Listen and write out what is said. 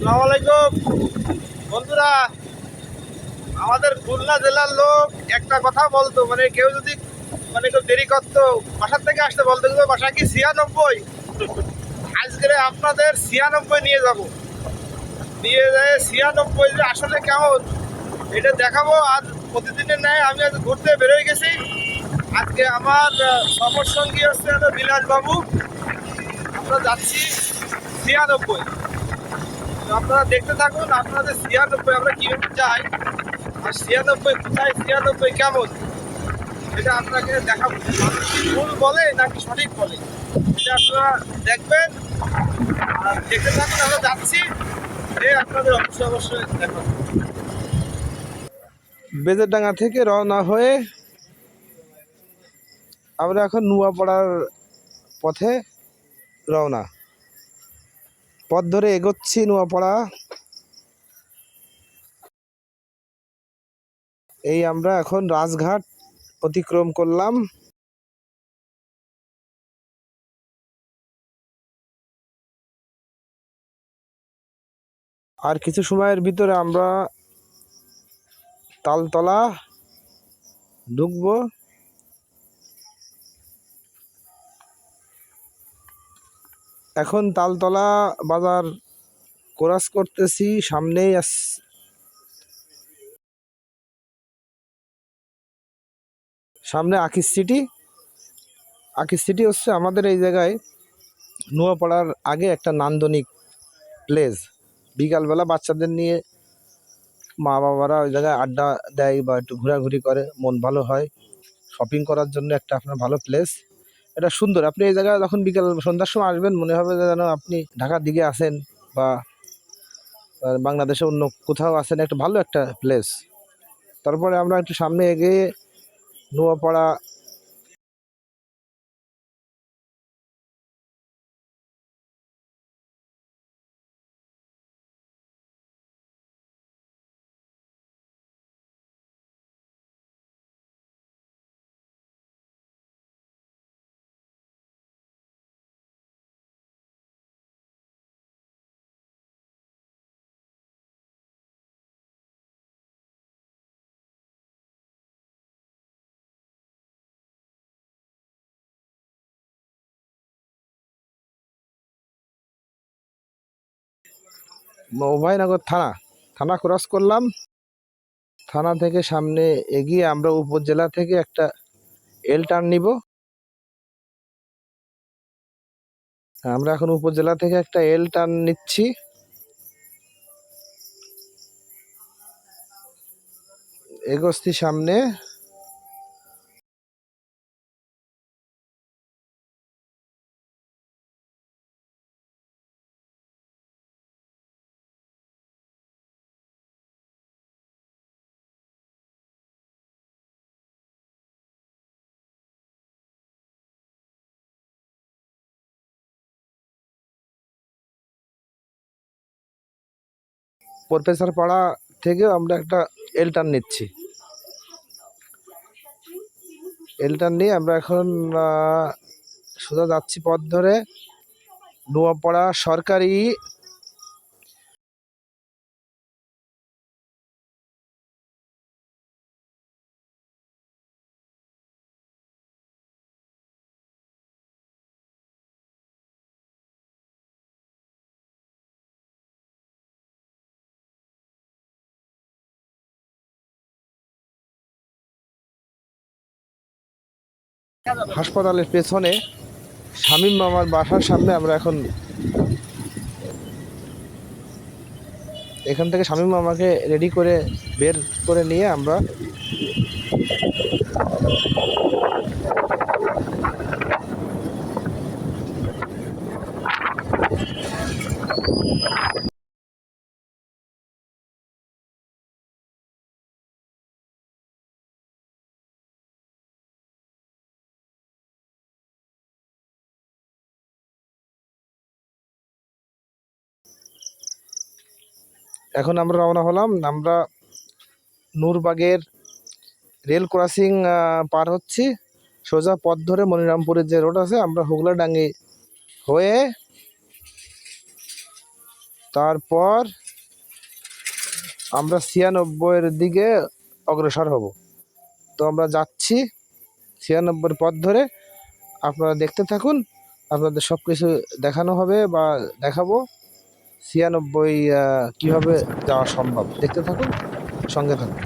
আসসালামু আলাইকুম বন্ধুরা। আমাদের খুলনা জেলার লোক একটা কথা বলতো, মানে কেউ যদি কেউ দেরি করতো বাসার থেকে আসতে বলতো কিন্তু বাসা কি 96। আজকে আপনাদের 96 নিয়ে যাব, নিয়ে যায় 96 যে আসলে কেমন এটা দেখাবো। আর প্রতিদিনের ন্যায় আমি আজ ঘুরতে বেরোয় গেছি। আজকে আমার সফর সঙ্গী হচ্ছে বিলাস বাবু। আমরা যাচ্ছি 96। আপনারা দেখতে থাকুন আপনাদের 96 আমরা কিভাবে যাই আর 96 কোথায়, 96 কেমন, এটা আপনাকে দেখাবো। ভুল বলে নাকি সঠিক বলে এটা আপনারা দেখবেন আর দেখতে থাকুন। আমরা যাচ্ছি, আপনাদের অবশ্যই দেখাবো। বেজেরডাঙ্গা থেকে রওনা হয়ে আমরা এখন নুয়াপাড়ার পথে রওনা। পথ ধরে এগোচ্ছি নুয়াপাড়া। এই আমরা এখন রাজঘাট অতিক্রম করলাম। আর কিছু সময়ের ভিতরে আমরা তালতলা ঢুকবো। এখন তালতলা বাজার ক্রস করতেছি, সামনেই সামনে আকিস সিটি। আকিস সিটি হচ্ছে আমাদের এই জায়গায় নুয়াপাড়ার আগে একটা নান্দনিক প্লেস। বিকালবেলা বাচ্চাদের নিয়ে মা বাবারা ওই জায়গায় আড্ডা দেয় বা একটু ঘোরাঘুরি করে, মন ভালো হয়। শপিং করার জন্য একটা আপনার ভালো প্লেস, এটা সুন্দর। আপনি এই জায়গায় যখন বিকাল সন্ধ্যার সময় আসবেন মনে হবে যেন আপনি ঢাকার দিকে আছেন বা বাংলাদেশে অন্য কোথাও আছেন। একটা ভালো একটা প্লেস। তারপরে আমরা একটু সামনে এগিয়ে নোয়াপাড়া উভয়নগর থানা ক্রস করলাম। থানা থেকে সামনে এগিয়ে আমরা উপজেলা থেকে একটা এল টার্ন নিব। আমরা এখন উপজেলা থেকে একটা এল টার্ন নিচ্ছি। এগোচ্ছি সামনে। প্রফেসর পাড়া থেকেও আমরা একটা এল টার্ন নিচ্ছি। এল টার্ন নিয়ে আমরা এখন সোজা যাচ্ছি পথ ধরে নোয়াপাড়া সরকারি হাসপাতালের পেছনে শামীম মামার বাসার সামনে আমরা এখন। এখান থেকে শামীম মামাকে রেডি করে বের করে নিয়ে আমরা রওনা হলাম। আমরা নূরবাগের রেল ক্রসিং পার হচ্ছি। সোজা পথ ধরে মনিরামপুরের যে রোড আছে আমরা হুগলাডাঙ্গি হয়ে তারপর আমরা 96-এর দিকে অগ্রসর হব। তো আমরা যাচ্ছি 96-এর পথ ধরে। আপনারা দেখতে থাকুন, আপনাদের সব কিছু দেখানো হবে বা দেখাবো। 96 কিভাবে যাওয়া সম্ভব, দেখতে থাকুন, সঙ্গে থাকুন।